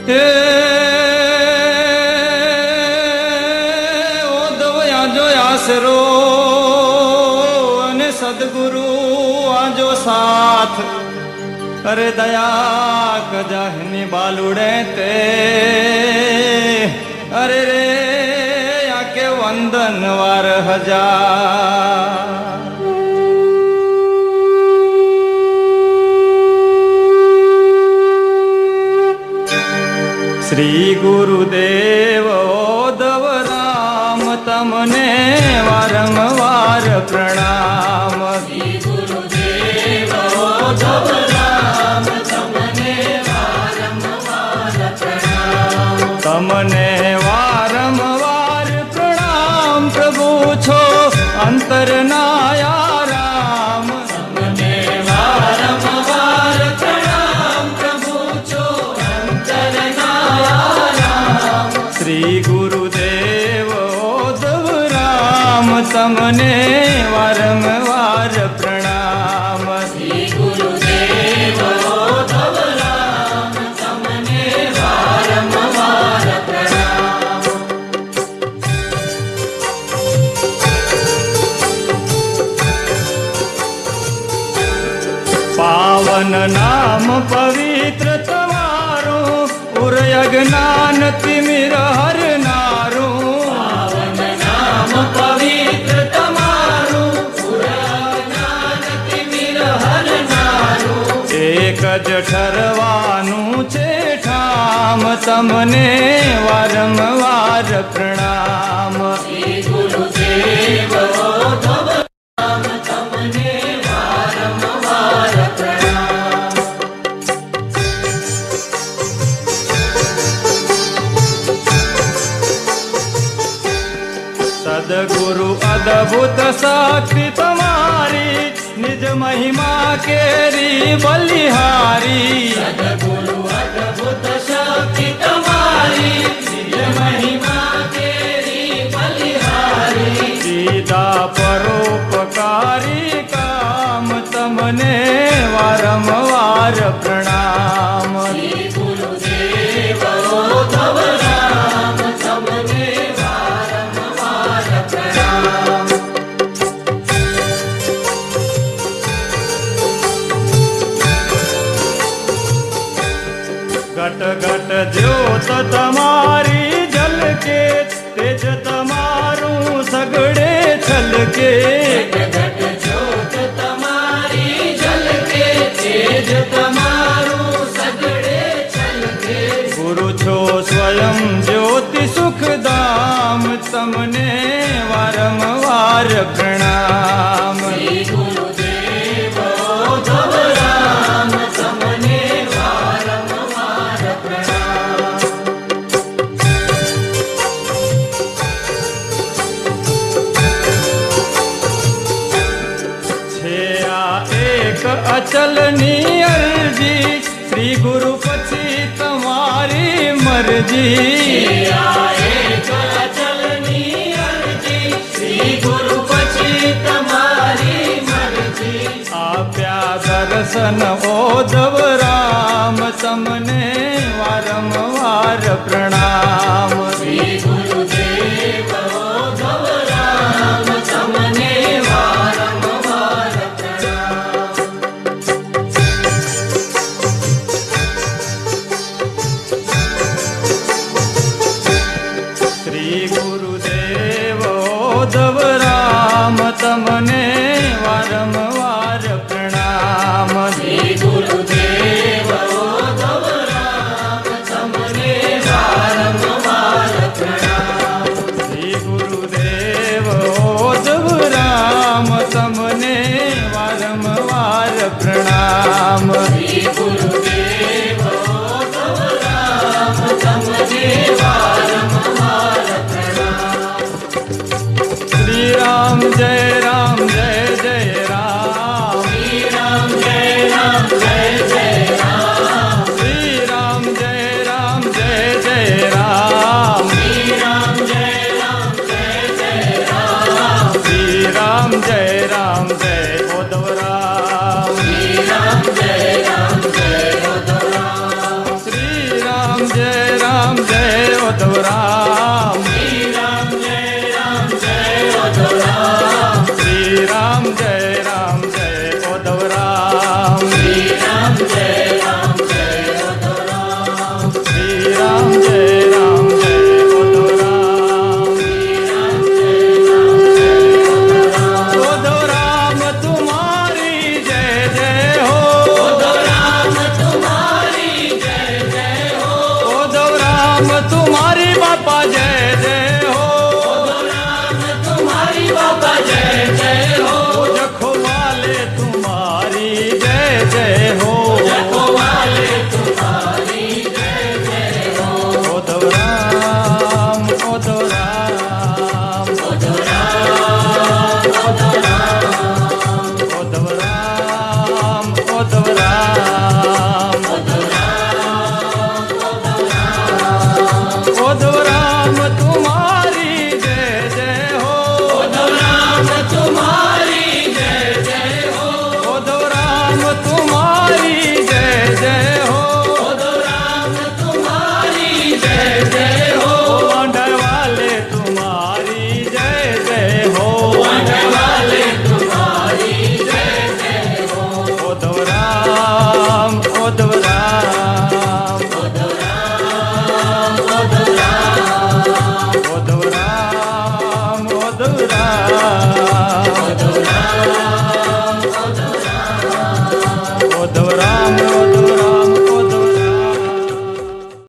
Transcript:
हे ओ दवया जो आसरो अने सदगुरु आजो साथ करे दया कजाहनी बालुड़े ते अरे रे आके वंदन वार हजार श्री गुरुदेव ओधव राम तमने वारंवार प्रणाम। श्री गुरुदेव ओधव राम तमने वारंवार प्रणाम। तमने वारंवार प्रणाम प्रभु छो अंतर नाया राम। तमने वारंवार प्रणाम प्रभु छो अंतर नाया राम। श्री गुरुदेव ओधव राम तमने वारंवार प्रणाम। श्री गुरुदेव ओधव राम तमने वारंवार प्रणाम। पावन नाम पवित्र तमारो उर अज्ञान तिमिर हर नारो। पावन नाम पवित्र तमारो उर अज्ञान तिमिर हर नारो। एक ज ठरवानु छे ठाम तमने वारंवार प्रणाम। श्री गुरुदेव ओधव राम तमने वारंवार प्रणाम। सदगुरु अद्भुत शक्ति तुम्हारी निज महिमा केरी बलिहारी। सदगुरु अद्भुत शक्ति तुम्हारी निज महिमा केरी बलिहारी। सीधा परोपकारी काम तमने वारंवार प्रणाम। श्री गुरुदेव ओधव राम तमने वारंवार प्रणाम। घट घट ज्योत तमारी जल के तेज तमारू सगड़े छल के। घट घट ज्योत तमारी जल के तेज तमारू सगड़े छल के। गुरु छो स्वयं ज्योति सुख धाम तमने वारंवार प्रणाम। श्री गुरुदेव ओधव राम तमने वारंवार प्रणाम। छेया एक अचल अर्जी श्री गुरु पछी तुम्हारी मर्जी। छेया एक अचल अर्जी श्री गुरु पछी तुम्हारी मर्जी। आप्या दर्शन ओधव राम तमने वारंवार प्रणाम। श्री गुरुदेव ओधव राम तमने वारंवार प्रणाम। श्री गुरुदेव ओधव राम तमने वारंवार प्रणाम। श्री गुरुदेव ओधव राम तमने वारंवार प्रणाम। राम तुम्हारी बापा जय जय